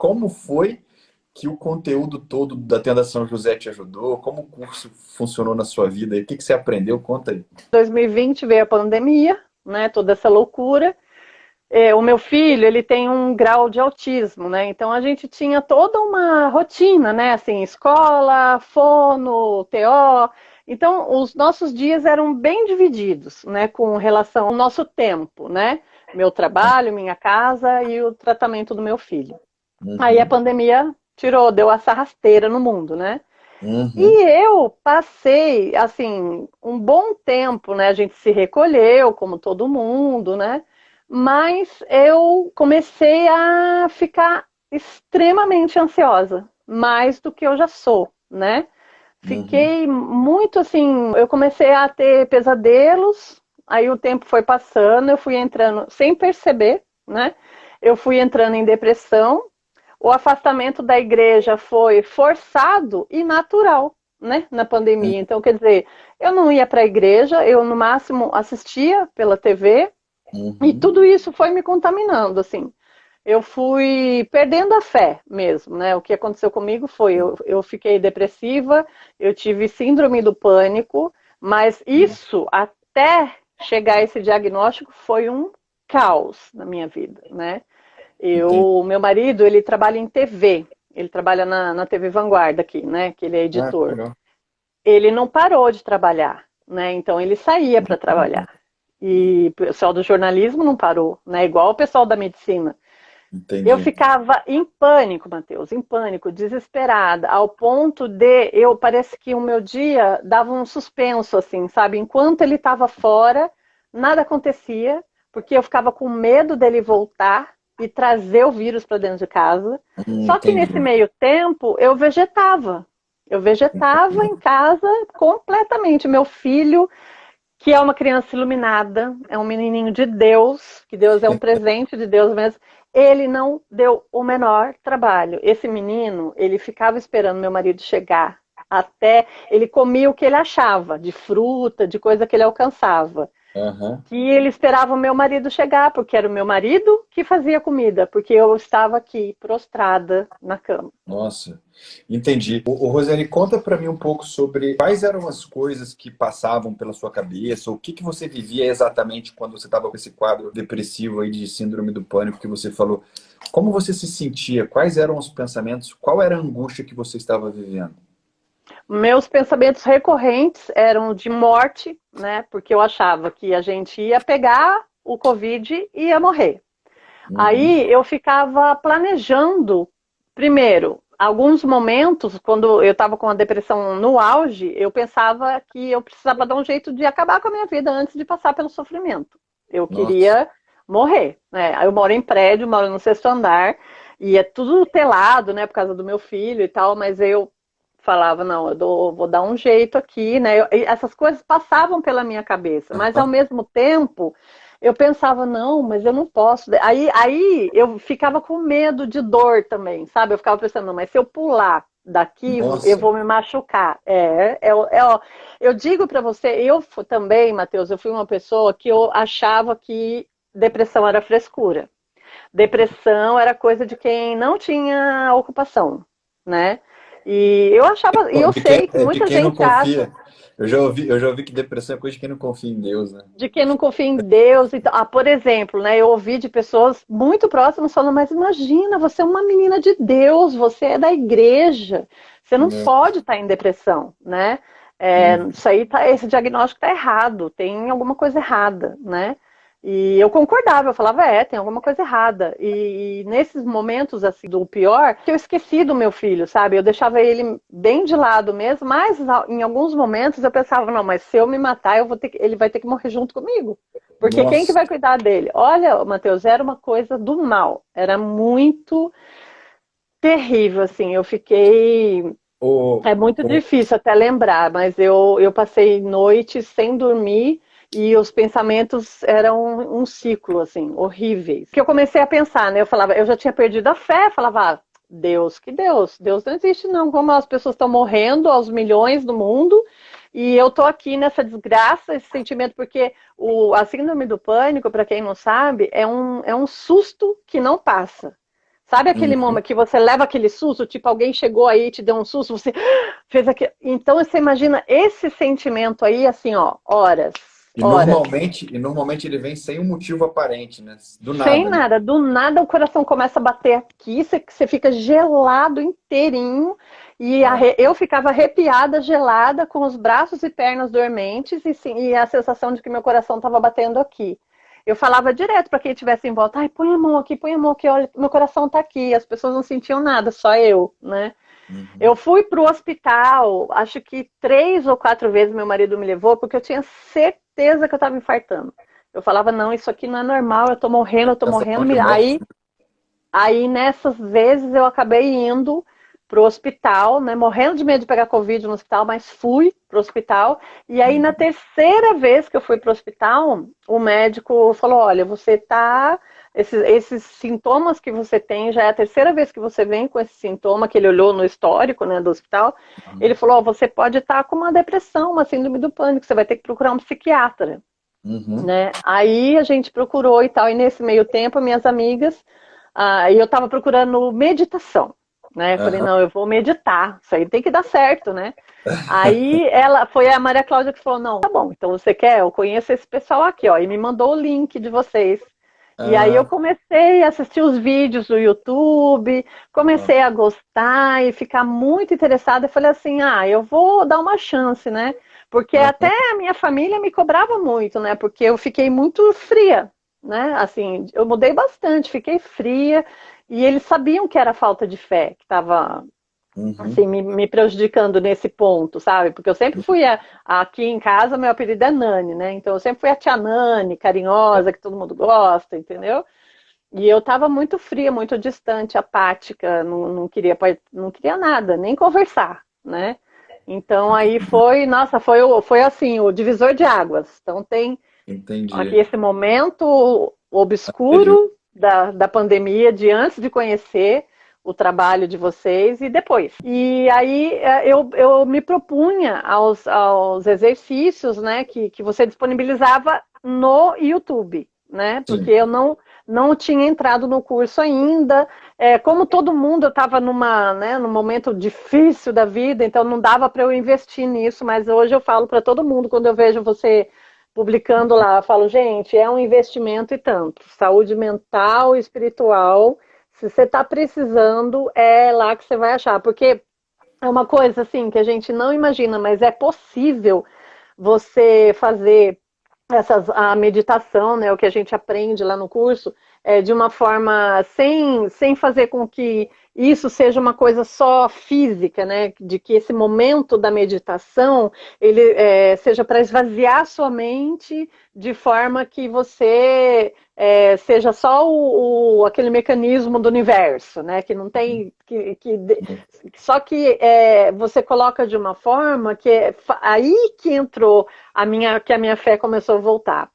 como foi que o conteúdo todo da Tenda São José te ajudou? Como o curso funcionou na sua vida? E o que que você aprendeu? Conta aí. 2020 veio a pandemia, né? Toda essa loucura. O meu filho, ele tem um grau de autismo, né? Então a gente tinha toda uma rotina, né? Assim, escola, fono, TO. Então os nossos dias eram bem divididos, né? Com relação ao nosso tempo, né? Meu trabalho, minha casa e o tratamento do meu filho. Aí a Uhum, pandemia tirou, deu essa rasteira no mundo, né? uhum, E eu passei, assim, um bom tempo, né? A gente se recolheu, como todo mundo, né? Mas eu comecei a ficar extremamente ansiosa, mais do que eu já sou, né? uhum. Fiquei muito assim, eu comecei a ter pesadelos, aí o tempo foi passando, eu fui entrando sem perceber, né? Eu fui entrando em depressão, o afastamento da igreja foi forçado e natural, né, na pandemia. Então, quer dizer, eu não ia para a igreja, eu no máximo assistia pela TV e Uhum. tudo isso foi me contaminando, assim. Eu fui perdendo a fé mesmo, né? O que aconteceu comigo foi, eu fiquei depressiva, eu tive síndrome do pânico, mas isso até chegar a esse diagnóstico foi um caos na minha vida, né? Entendi. Meu marido, ele trabalha em TV, ele trabalha na TV Vanguarda aqui, né? Que ele é Ah, que editor. legal. Ele não parou de trabalhar, né? Então ele saía para trabalhar. E o pessoal do jornalismo não parou, né? Igual o pessoal da medicina. Eu Entendi. ficava em pânico, Matheus, em pânico, desesperada, ao ponto de eu parece que o meu dia dava um suspenso, assim, sabe? Enquanto ele estava fora, nada acontecia, porque eu ficava com medo dele voltar e trazer o vírus para dentro de casa. Só que nesse Entendi. meio tempo eu vegetava. Eu vegetava em casa completamente. Meu filho, que é uma criança iluminada, é um menininho de Deus, que Deus é um presente de Deus mesmo. Ele não deu o menor trabalho. Esse menino, ele ficava esperando meu marido chegar. Até ele comia o que ele achava, de fruta, de coisa que ele alcançava. Aham. E ele esperava o meu marido chegar, porque era o meu marido que fazia comida, porque eu estava aqui prostrada na cama. Nossa, entendi. Rosane, conta para mim um pouco sobre quais eram as coisas que passavam pela sua cabeça, o que que você vivia exatamente quando você estava com esse quadro depressivo aí de síndrome do pânico que você falou. Como você se sentia? Quais eram os pensamentos? Qual era a angústia que você estava vivendo? Meus pensamentos recorrentes eram de morte, né? Porque eu achava que a gente ia pegar o Covid e ia morrer. Uhum. Aí eu ficava planejando, primeiro, alguns momentos, quando eu estava com a depressão no auge, eu pensava que eu precisava dar um jeito de acabar com a minha vida antes de passar pelo sofrimento. Eu Nossa. queria morrer, né? Aí eu moro em prédio, moro no sexto andar, e é tudo telado, né, por causa do meu filho e tal, mas eu falava, não, vou dar um jeito aqui, né? Essas coisas passavam pela minha cabeça, mas ao mesmo tempo eu pensava, não, mas eu não posso. Aí eu ficava com medo de dor também, sabe? Eu ficava pensando, não, mas se eu pular daqui, eu Nossa. vou me machucar. Eu digo para você, também, Matheus, eu fui uma pessoa que eu achava que depressão era frescura. Depressão era coisa de quem não tinha ocupação, né? E eu achava, e eu sei que De muita quem não gente acha confia. Eu já ouvi que depressão é coisa de quem não confia em Deus, né? de quem não confia em Deus. Então, por exemplo, né, eu ouvi de pessoas muito próximas falando, mas imagina, você é uma menina de Deus, você é da igreja, você não Né? pode estar em depressão, né? Hum. Isso aí esse diagnóstico está errado, tem alguma coisa errada, né? E eu concordava, eu falava, tem alguma coisa errada. E nesses momentos assim do pior, que eu esqueci do meu filho, sabe? Eu deixava ele bem de lado mesmo, mas em alguns momentos eu pensava, não, mas se eu me matar, ele vai ter que morrer junto comigo. Porque quem que Nossa. vai cuidar dele? Olha, Matheus, era uma coisa do mal. Era muito terrível, assim. Eu fiquei. O, É muito o, difícil até lembrar, mas eu passei noites sem dormir e os pensamentos eram um ciclo, assim, horríveis. Que eu comecei a pensar, né? Eu falava, eu já tinha perdido a fé, falava, Deus, que Deus? Deus não existe, não. Como as pessoas estão morrendo aos milhões no mundo e eu tô aqui nessa desgraça, esse sentimento, porque a síndrome do pânico, para quem não sabe, é um susto que não passa. Sabe aquele Uhum. momento que você leva aquele susto, tipo alguém chegou aí e te deu um susto, você fez aquilo. Então você imagina esse sentimento aí, assim, ó, horas, horas. E normalmente ele vem sem um motivo aparente, né? Do Sem nada, né? nada, do nada o coração começa a bater aqui, você fica gelado inteirinho, e É. eu ficava arrepiada, gelada, com os braços e pernas dormentes, e, sim, e a sensação de que meu coração estava batendo aqui. Eu falava direto para quem estivesse em volta, ai, põe a mão aqui, olha, meu coração está aqui. As pessoas não sentiam nada, só eu, né? Uhum. Eu fui para o hospital, acho que 3 ou 4 vezes meu marido me levou, porque eu tinha certeza que eu estava infartando. Eu falava, não, isso aqui não é normal, eu tô morrendo, eu tô morrendo. Sensação de morte. Aí nessas vezes eu acabei indo pro hospital, né, morrendo de medo de pegar Covid no hospital, mas fui pro hospital. E aí na Uhum. terceira vez que eu fui pro hospital, o médico falou, olha, você tá... Esses sintomas que você tem, já é a terceira vez que você vem com esse sintoma, que ele olhou no histórico, né, do hospital. Ele Uhum. falou, oh, você pode estar com uma depressão, uma síndrome do pânico, você vai ter que procurar um psiquiatra, Uhum. né? Aí a gente procurou e tal, e nesse meio tempo, minhas amigas, e eu tava procurando meditação, né? Eu falei, Aham. não, eu vou meditar, isso aí tem que dar certo, né? Aí foi a Maria Cláudia que falou, não, tá bom, então você quer? Eu conheço esse pessoal aqui, ó, e me mandou o link de vocês. E aí eu Ah, comecei a assistir os vídeos do YouTube, ó. comecei a gostar e ficar muito interessada. Eu falei assim, eu vou dar uma chance, né? Porque até Aham. a minha família me cobrava muito, né? Porque eu fiquei muito fria, né? Assim, eu mudei bastante, fiquei fria. E eles sabiam que era falta de fé que estava assim, Uhum. me prejudicando nesse ponto, sabe? Porque eu sempre fui aqui em casa, meu apelido é Nani, né? Então eu sempre fui a tia Nani, É. carinhosa, que todo mundo gosta, entendeu? E eu tava muito fria, muito distante, apática, não queria nada, nem conversar, né? Então aí foi, nossa, foi assim, o divisor de águas. Então tem aqui Entendi. esse momento Período. obscuro da pandemia, de antes de conhecer o trabalho de vocês e depois. E aí eu me propunha aos exercícios, né, que você disponibilizava no YouTube, né, porque Sim. eu não tinha entrado no curso ainda. Como todo mundo, eu estava num momento difícil da vida, então não dava para eu investir nisso, mas hoje eu falo para todo mundo, quando eu vejo você publicando lá, eu falo, gente, é um investimento e tanto. Saúde mental e espiritual. Se você está precisando, é lá que você vai achar. Porque é uma coisa assim que a gente não imagina, mas é possível você fazer a meditação, né, o que a gente aprende lá no curso, de uma forma sem fazer com que isso seja uma coisa só física, né, de que esse momento da meditação ele seja para esvaziar sua mente de forma que você seja só aquele mecanismo do universo, né, que não tem só que você coloca de uma forma que é aí que entrou que a minha fé começou a voltar.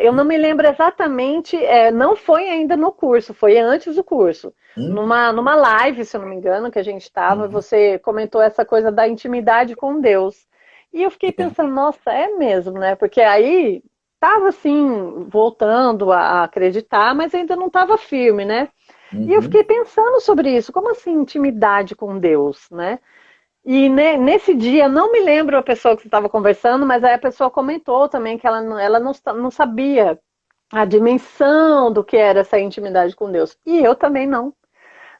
Eu não me lembro exatamente, não foi ainda no curso, foi antes do curso. Hum? Numa live, se eu não me engano, que a gente estava, Uhum. você comentou essa coisa da intimidade com Deus. E eu fiquei pensando, nossa, é mesmo, né? Porque aí estava assim, voltando a acreditar, mas ainda não estava firme, né? E eu fiquei Uhum. pensando sobre isso, como assim intimidade com Deus, né? E nesse dia, não me lembro a pessoa que você estava conversando, mas aí a pessoa comentou também que ela não sabia a dimensão do que era essa intimidade com Deus. E eu também não,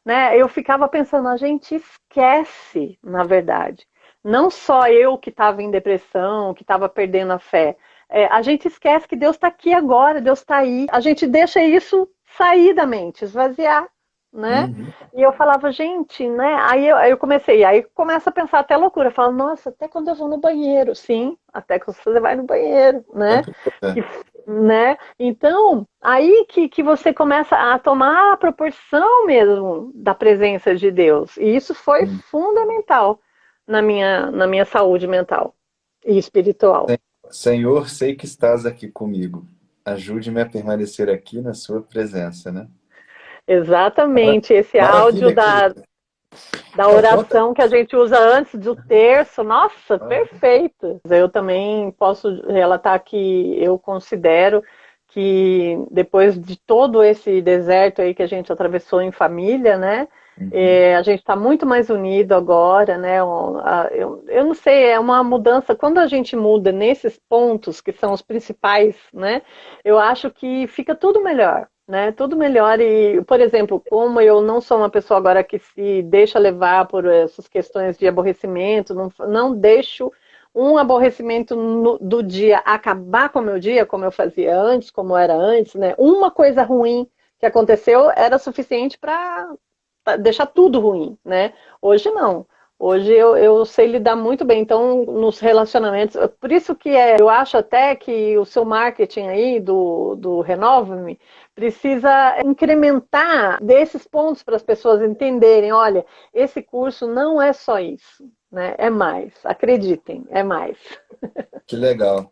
né? Eu ficava pensando, a gente esquece, na verdade. Não só eu que estava em depressão, que estava perdendo a fé. A gente esquece que Deus está aqui agora, Deus está aí. A gente deixa isso sair da mente, esvaziar, né? Uhum. E eu falava, gente, né? Aí eu comecei, aí começa a pensar até loucura. Eu falo, nossa, até quando eu vou no banheiro. Sim, até que você vai no banheiro, né? Sempre importante. Que, né? Então, aí que você começa a tomar a proporção mesmo da presença de Deus. E isso foi Hum. fundamental na minha saúde mental e espiritual. Senhor, sei que estás aqui comigo. Ajude-me a permanecer aqui na sua presença, né? Exatamente, esse áudio Maravilha, querido. da Conta. oração que a gente usa antes do terço, nossa, perfeito. Eu também posso relatar que eu considero que depois de todo esse deserto aí que a gente atravessou em família, né? Uhum. A gente está muito mais unido agora, né? Eu não sei, é uma mudança. Quando a gente muda nesses pontos que são os principais, né? Eu acho que fica tudo melhor, né? Tudo melhor. E, por exemplo, como eu não sou uma pessoa agora que se deixa levar por essas questões de aborrecimento, não deixo um aborrecimento do dia acabar com o meu dia, como eu fazia antes, como era antes, né? Uma coisa ruim que aconteceu era suficiente para deixar tudo ruim, né? Hoje não. Hoje eu sei lidar muito bem, então, nos relacionamentos. Por isso que eu acho até que o seu marketing aí do Renova-me precisa incrementar desses pontos para as pessoas entenderem, olha, esse curso não é só isso, né? É mais. Acreditem, é mais. Que legal.